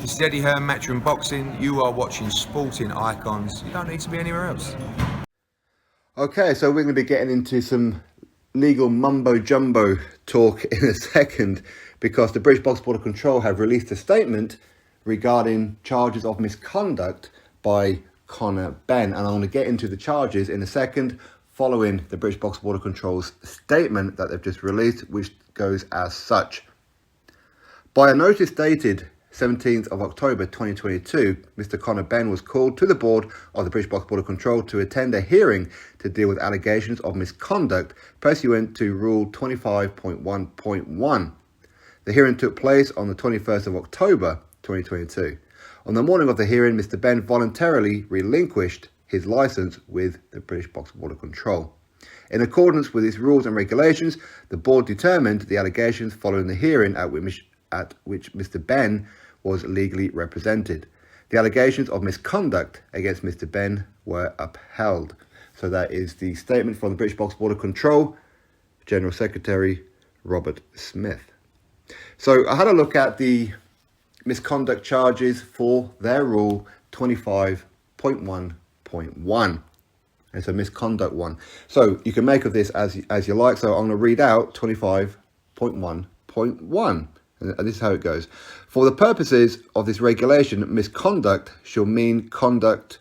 This is Eddie Hearn, Matchroom Boxing. You are watching Sporting Icons. You don't need to be anywhere else. Okay, so we're going to be getting into some legal mumbo-jumbo talk in a second, because the British Box Board of Control have released a statement regarding charges of misconduct by Conor Benn. And I'm going to get into the charges in a second, following the British Box Board of Control's statement that they've just released, which goes as such. By a notice dated 17th of October 2022, Mr. Conor Benn was called to the board of the British Box Board of Control to attend a hearing to deal with allegations of misconduct pursuant to Rule 25.1.1. The hearing took place on the 21st of October 2022. On the morning of the hearing, Mr. Benn voluntarily relinquished his licence with the British Box Board of Control. In accordance with its rules and regulations, the board determined the allegations following the hearing at which Mr. Benn was legally represented. The allegations of misconduct against Mr. Benn were upheld. So that is the statement from the British Box Board of Control, General Secretary Robert Smith. So I had a look at the misconduct charges for their Rule 25.1.1. It's a misconduct one. So you can make of this as you like. So I'm going to read out 25.1.1. And this is how it goes. For the purposes of this regulation, misconduct shall mean conduct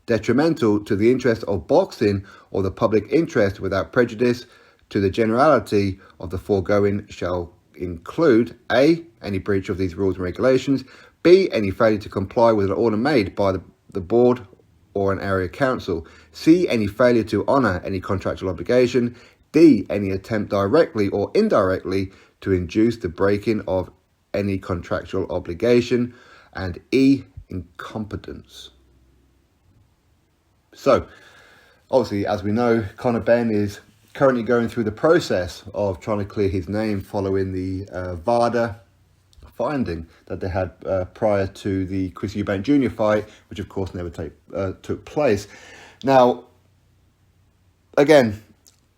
detrimental to the interest of boxing or the public interest without prejudice to the generality of the foregoing shall include A, any breach of these rules and regulations, B, any failure to comply with an order made by the board or an area council, C, any failure to honour any contractual obligation, D, any attempt directly or indirectly to induce the breaking of any contractual obligation, and E, incompetence. So, obviously, as we know, Conor Benn is currently going through the process of trying to clear his name following the VADA finding that they had prior to the Chris Eubank Jr. fight, which of course never took place. Now, again,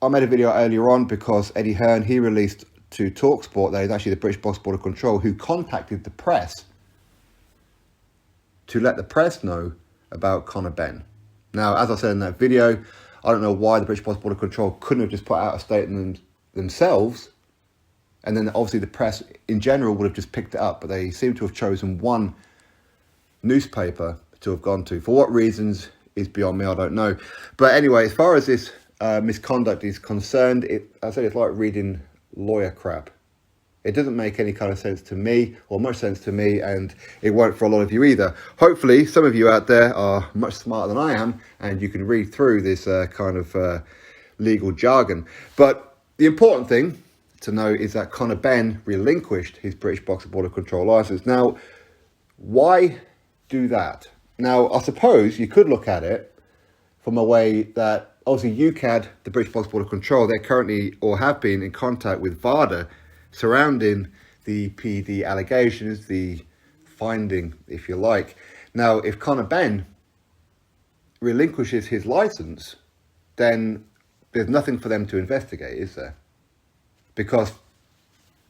I made a video earlier on because Eddie Hearn, he released to TalkSport that is actually the British Box Board of Control who contacted the press to let the press know about Conor Benn. Now, as I said in that video, I don't know why the British Box Board of Control couldn't have just put out a statement themselves, and then obviously the press in general would have just picked it up, but they seem to have chosen one newspaper to have gone to. For what reasons is beyond me, I don't know. But anyway, as far as this misconduct is concerned, I said it's like reading lawyer crap. It doesn't make any kind of sense to me, or much sense to me, and it won't for a lot of you either. Hopefully, some of you out there are much smarter than I am, and you can read through this kind of legal jargon. But the important thing to know is that Conor Benn relinquished his British Box Board of Control licence. Now, why do that? Now, I suppose you could look at it from a way that, obviously, UCAD, the British Box Board of Control, they're currently or have been in contact with VADA surrounding the PD allegations, the finding, if you like. Now, if Conor Benn relinquishes his licence, then there's nothing for them to investigate, is there? Because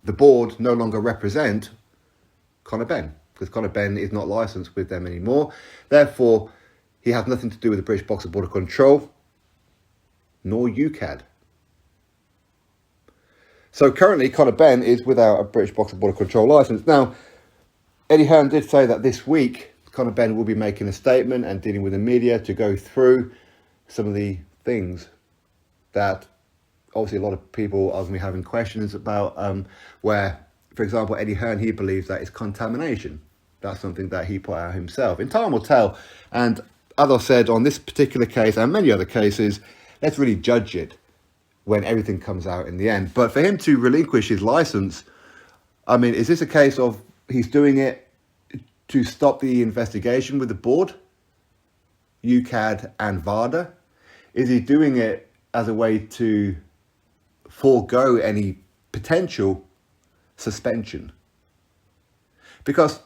the board no longer represent Conor Benn, because Conor Benn is not licensed with them anymore. Therefore, he has nothing to do with the British Box Board of Control, nor UCAD. So currently, Conor Benn is without a British Box Board of Control licence. Now, Eddie Hearn did say that this week, Conor Benn will be making a statement and dealing with the media to go through some of the things that obviously a lot of people are going to be having questions about, where, for example, Eddie Hearn, he believes that it's contamination. That's something that he put out himself. In time will tell. And as I said, on this particular case and many other cases, let's really judge it when everything comes out in the end. But for him to relinquish his licence, I mean, is this a case of he's doing it to stop the investigation with the board, UCAD and VADA? Is he doing it as a way to forego any potential suspension? Because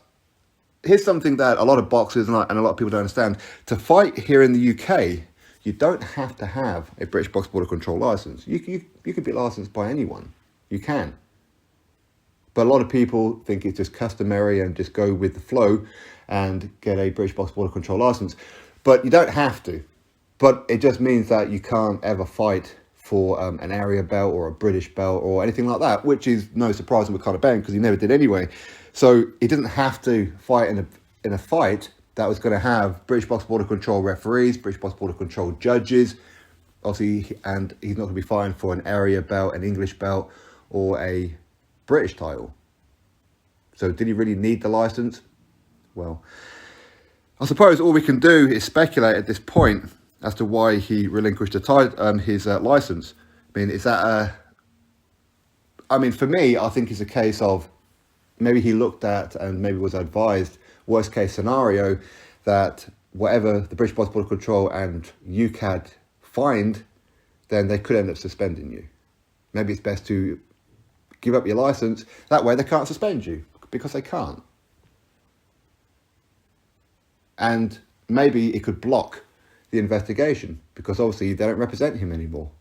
here's something that a lot of boxers and a lot of people don't understand. To fight here in the UK, you don't have to have a British Box Board of Control licence. You can be licensed by anyone. You can. But a lot of people think it's just customary and just go with the flow and get a British Box Border Control license. But you don't have to. But it just means that you can't ever fight for an area belt or a British belt or anything like that, which is no surprise with Conor Benn because he never did anyway. So he didn't have to fight in a fight that was going to have British Box Border Control referees, British Box Border Control judges, obviously, and he's not going to be fighting for an area belt, an English belt, or a British title. So did he really need the license? Well, I suppose all we can do is speculate at this point as to why he relinquished his license. I mean, is that for me, I think it's a case of maybe he looked at and maybe was advised, worst case scenario, that whatever the British Box Border Control and UCAD find, then they could end up suspending you. Maybe it's best to give up your license. That way they can't suspend you, because they can't. And maybe it could block the investigation, because obviously they don't represent him anymore.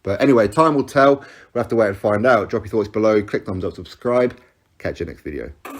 But anyway, time will tell. We'll have to wait and find out. Drop your thoughts below, click thumbs up, subscribe. Catch you next video.